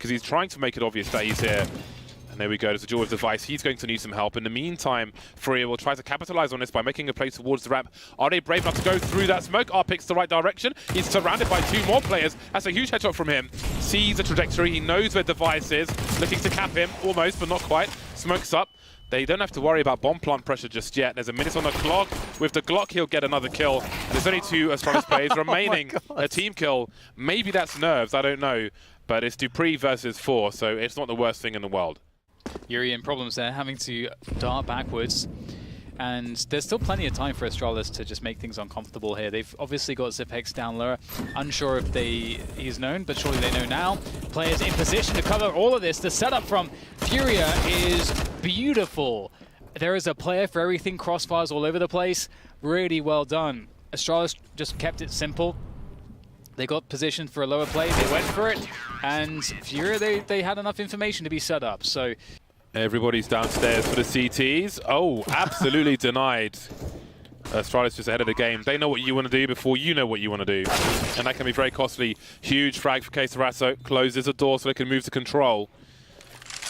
because he's trying to make it obvious that he's here. And there we go, there's a duel with Device. He's going to need some help. In the meantime, FURIA will try to capitalize on this by making a play towards the ramp. Are they brave enough to go through that smoke? R picks the right direction. He's surrounded by 2 more players. That's a huge headshot from him. Sees the trajectory. He knows where Device is. Looking to cap him, almost, but not quite. Smokes up. They don't have to worry about bomb plant pressure just yet. There's a minute on the clock. With the Glock, he'll get another kill. And there's only 2 Astralis players remaining. A team kill. Maybe that's nerves, I don't know. But it's Dupree versus 4, so it's not the worst thing in the world. Yuri in problems there, having to dart backwards. And there's still plenty of time for Astralis to just make things uncomfortable here. They've obviously got Zipex down lower. Unsure if he's known, but surely they know now. Players in position to cover all of this. The setup from FURIA is beautiful. There is a player for everything, crossfires all over the place. Really well done. Astralis just kept it simple. They got positioned for a lower play, they went for it, and FURIA, they had enough information to be set up, so... Everybody's downstairs for the CTs. Oh, absolutely denied. Astralis just ahead of the game. They know what you want to do before you know what you want to do. And that can be very costly. Huge frag for Queserato. Closes the door so they can move to control.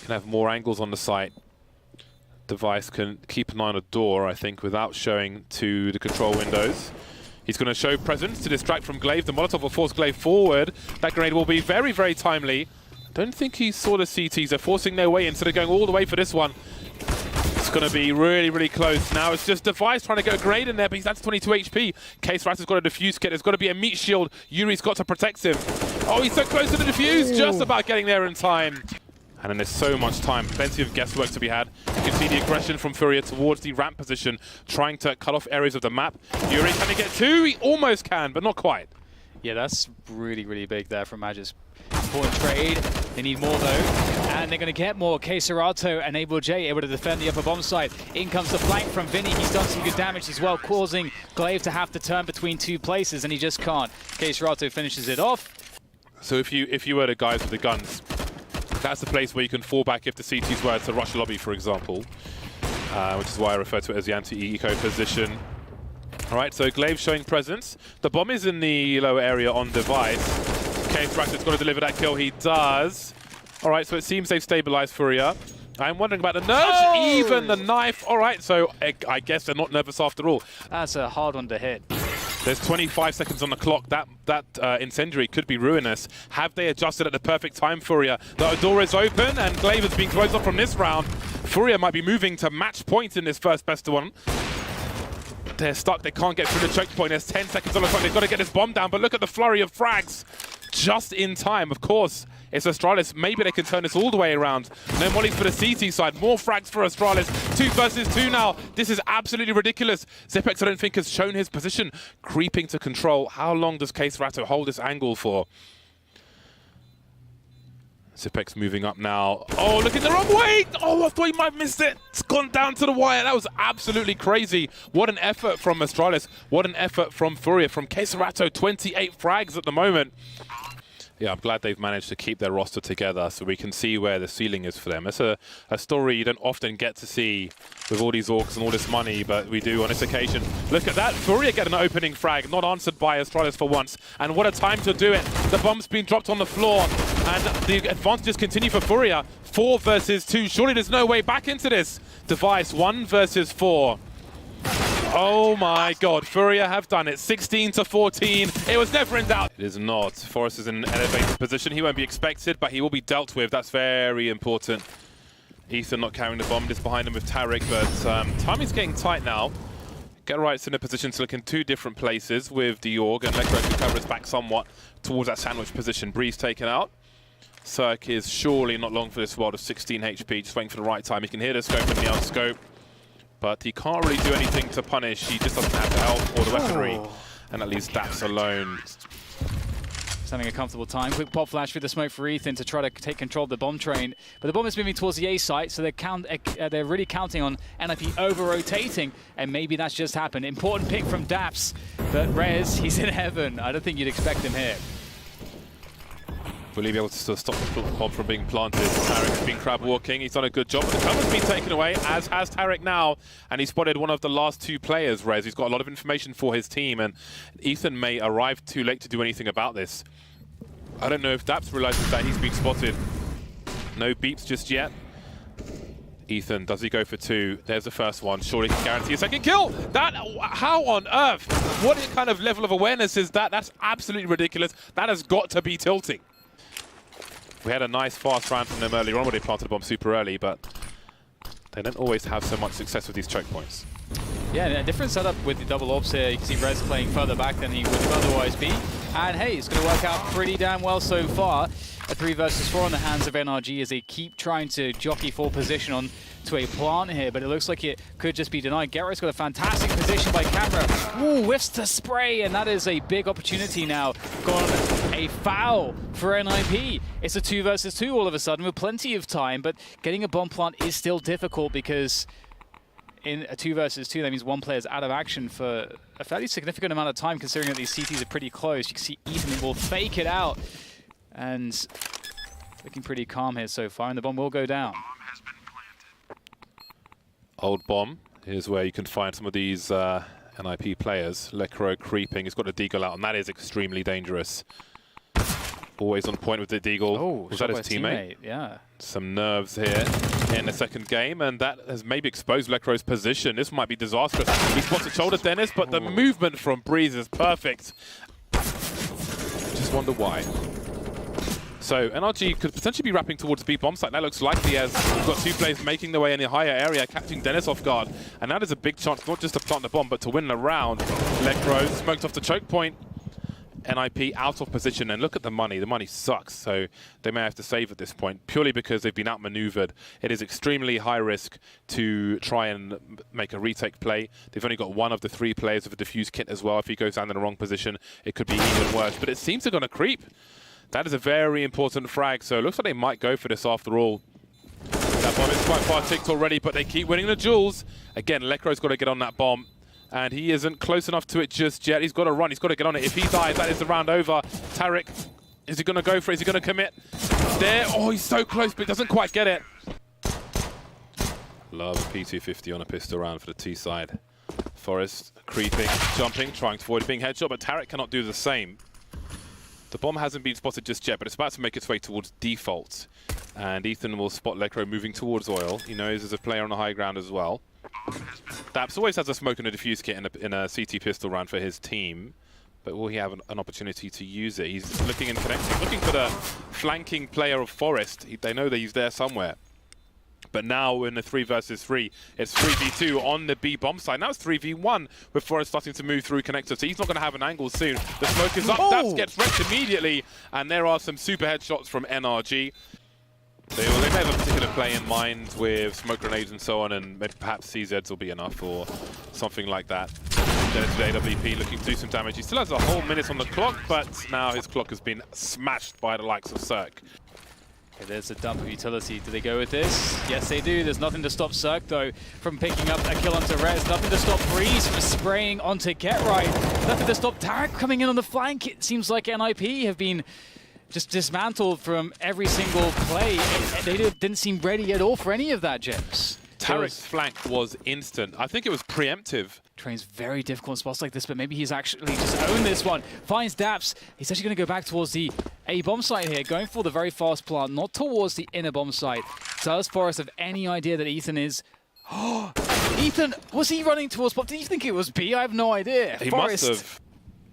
Can have more angles on the site. Device can keep an eye on a door, I think, without showing to the control windows. He's going to show presence to distract from Glaive. The Molotov will force Glaive forward. That grenade will be very, very timely. Don't think he saw the CTs. They're forcing their way instead of going all the way for this one. It's going to be really, really close. Now it's just Device trying to get a grenade in there, but he's down to 22 HP. Queserato's got a defuse kit. There's got to be a meat shield. Yuri's got to protect him. Oh, he's so close to the defuse. Just about getting there in time. And then there's so much time, plenty of guesswork to be had. You can see the aggression from FURIA towards the ramp position, trying to cut off areas of the map. Yuri, can he get 2? He almost can, but not quite. Yeah, that's really, really big there from Magis. Important trade. They need more though, and they're going to get more. Queserato and Able J able to defend the upper bomb site. In comes the flank from Vinny. He's done some good damage as well, causing Glaive to have to turn between 2 places, and he just can't. Queserato finishes it off. So if you were the guys with the guns, that's the place where you can fall back if the CTs were to rush lobby, for example, which is why I refer to it as the anti-eco position. All right, so Glaive showing presence. The bomb is in the lower area on Device. Queserato's got to deliver that kill. He does. All right, so it seems they've stabilized FURIA. I'm wondering about the nerves, even the knife. All right, so I guess they're not nervous after all. That's a hard one to hit. There's 25 seconds on the clock. That incendiary could be ruinous. Have they adjusted at the perfect time, FURIA? The door is open, and Glaive is being closed off from this round. FURIA might be moving to match point in this first best one. They're stuck. They can't get through the choke point. There's 10 seconds on the clock. They've got to get this bomb down, but look at the flurry of frags. Just in time, of course. It's Astralis. Maybe they can turn this all the way around. No mollies for the CT side. More frags for Astralis. 2 versus 2 now. This is absolutely ridiculous. Zipex, I don't think, has shown his position. Creeping to control. How long does Queserato hold this angle for? Zipex moving up now. Oh, look at the wrong way! Oh, I thought he might have missed it. It's gone down to the wire. That was absolutely crazy. What an effort from Astralis. What an effort from FURIA. From Queserato, 28 frags at the moment. Yeah, I'm glad they've managed to keep their roster together so we can see where the ceiling is for them. It's a story you don't often get to see with all these orcs and all this money, but we do on this occasion. Look at that. FURIA get an opening frag, not answered by Astralis for once. And what a time to do it. The bomb's been dropped on the floor, and the advantages continue for FURIA. 4 versus 2. Surely there's no way back into this. Device, 1 versus 4. Oh my god, FURIA have done it. 16-14. It was never in doubt. It is not. Forrest is in an elevated position. He won't be expected, but he will be dealt with. That's very important. Ethan not carrying the bomb, just behind him with Tarek, but timing's getting tight now. Get Right's in a position to look in 2 different places with the Org, and Lekro can cover us back somewhat towards that sandwich position. Breeze taken out. Cirque is surely not long for this world of 16 HP, just waiting for the right time. He can hear the scope and the outscope, but he can't really do anything to punish. He just doesn't have the health or the weaponry, and that leaves Daps alone. He's having a comfortable time. Quick pop flash through the smoke for Ethan to try to take control of the bomb train. But the bomb is moving towards the A site, so they're really counting on NiP over-rotating, and maybe that's just happened. Important pick from Daps, but Rez, he's in heaven. I don't think you'd expect him here. Will he be able to still stop the bomb from being planted? Tarek's been crab walking. He's done a good job. The cover's been taken away, as has Tarek now. And he spotted one of the last 2 players, Rez. He's got a lot of information for his team. And Ethan may arrive too late to do anything about this. I don't know if Daps realizes that he's been spotted. No beeps just yet. Ethan, does he go for 2? There's the first one. Surely can guarantee a second kill. That, how on earth? What kind of level of awareness is that? That's absolutely ridiculous. That has got to be tilting. We had a nice fast round from them earlier on where they planted the bomb super early, but they don't always have so much success with these choke points. Yeah, a different setup with the double orbs here. You can see Rez playing further back than he would otherwise be. And hey, it's going to work out pretty damn well so far. A 3 versus 4 on the hands of NRG as they keep trying to jockey for position on to a plant here, but it looks like it could just be denied. Gerrit's got a fantastic position by camera. Ooh, whiffs to spray, and that is a big opportunity now. Gone a foul for NiP. It's a 2 versus 2 all of a sudden with plenty of time, but getting a bomb plant is still difficult because in a 2 versus 2, that means one player's out of action for a fairly significant amount of time, considering that these CTs are pretty close. You can see Ethan will fake it out, and looking pretty calm here so far, and the bomb will go down. Old bomb. Here's where you can find some of these NiP players. Lekro creeping. He's got a deagle out, and that is extremely dangerous. Always on point with the deagle. Oh, was that his teammate? Yeah. Some nerves here in the second game, and that has maybe exposed Lekro's position. This might be disastrous. He spots a shoulder, Dennis, but the movement from Breeze is perfect. Just wonder why. So NRG could potentially be wrapping towards the B bomb site. That looks likely as we've got 2 players making their way in the higher area, catching Dennis off guard. And that is a big chance, not just to plant the bomb, but to win the round. Lekro smoked off the choke point. NiP out of position, and look at the money. The money sucks, so they may have to save at this point, purely because they've been outmaneuvered. It is extremely high risk to try and make a retake play. They've only got 1 of the 3 players with a defuse kit as well. If he goes down in the wrong position, it could be even worse. But it seems they're going to creep. That is a very important frag, so it looks like they might go for this after all. That bomb is quite far ticked already, but they keep winning the duels. Again, Lekro's got to get on that bomb, and he isn't close enough to it just yet. He's got to run, he's got to get on it. If he dies, that is the round over. Tarek, is he going to go for it? Is he going to commit? There, oh, he's so close, but doesn't quite get it. Love a P250 on a pistol round for the T side. Forrest creeping, jumping, trying to avoid being headshot, but Tarek cannot do the same. The bomb hasn't been spotted just yet, but it's about to make its way towards default. And Ethan will spot Lekro moving towards oil. He knows there's a player on the high ground as well. Daps always has a smoke and a diffuse kit in a CT pistol round for his team. But will he have an opportunity to use it? He's looking and connecting, looking for the flanking player of Forest. They know that he's there somewhere. But now in the 3 versus 3, it's 3v2 on the B bomb side. Now it's 3v1 with Forrest starting to move through connector. So he's not going to have an angle soon. The smoke is up. Oh! Daps gets wrecked immediately. And there are some super headshots from NRG. They may have a particular play in mind with smoke grenades and so on, and maybe perhaps CZs will be enough or something like that. There's the AWP looking to do some damage. He still has a whole minute on the clock, but now his clock has been smashed by the likes of Cirque. Okay, there's a dump of utility. Do they go with this? Yes, they do. There's nothing to stop Cirque, though, from picking up a kill onto Rez. Nothing to stop Breeze from spraying onto Get Right. Nothing to stop Tarek coming in on the flank. It seems like NiP have been just dismantled from every single play. They didn't seem ready at all for any of that, James. Tarek's flank was instant. I think it was preemptive. Train's very difficult in spots like this, but maybe he's actually just owned this one. Finds Daps. He's actually going to go back towards the A bomb site here, going for the very fast plant, not towards the inner bomb site. Does Forrest have any idea that Ethan is... Oh, Ethan, was he running towards Pop? Did you think it was B? I have no idea. He Forrest. must have.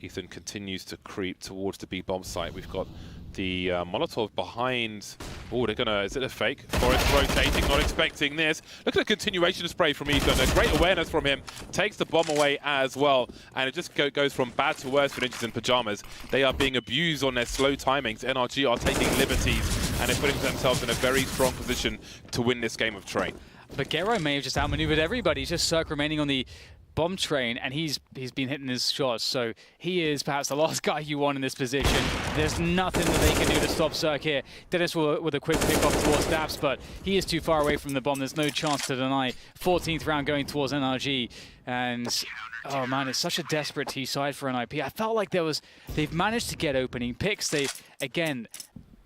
Ethan continues to creep towards the B bomb site. We've got the Molotov behind. Oh, they're gonna, is it a fake? Forrest rotating, not expecting this. Look at the continuation of spray from Ethan. A great awareness from him. Takes the bomb away as well. And it just goes from bad to worse for Ninjas in Pajamas. They are being abused on their slow timings. NRG are taking liberties, and they're putting themselves in a very strong position to win this game of Train. But Gero may have just outmaneuvered everybody. He's just Cirque remaining on the bomb train, and he's been hitting his shots, so he is perhaps the last guy you want in this position. There's nothing that they can do to stop Cirque here. Dennis with a quick pick off towards Daps, but he is too far away from the bomb. There's no chance to deny. 14th round going towards NRG, and oh man, it's such a desperate T side for NiP. I felt like they've managed to get opening picks.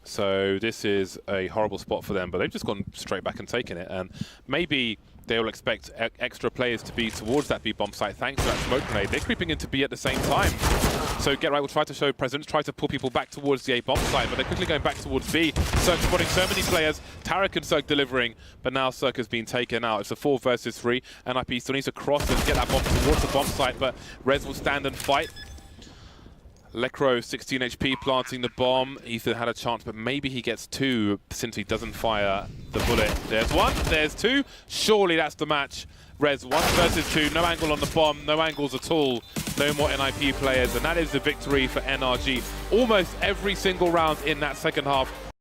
So this is a horrible spot for them, but they've just gone straight back and taken it, and maybe they'll expect extra players to be towards that B bomb site thanks to that smoke grenade. They're creeping into B at the same time. So Get Right will try to show presence, try to pull people back towards the A bomb site, but they're quickly going back towards B. Cirque spotting so many players, Tarek and Cirque delivering, but now Cirque has been taken out. It's a 4 versus 3. NiP still needs to cross and get that bomb towards the bomb site, but Rez will stand and fight. Lecro, 16 HP, planting the bomb. Ethan had a chance, but maybe he gets 2 since he doesn't fire the bullet. There's 1, there's 2. Surely that's the match. Rez, 1 versus 2, no angle on the bomb, no angles at all. No more NiP players, and that is the victory for NRG. Almost every single round in that second half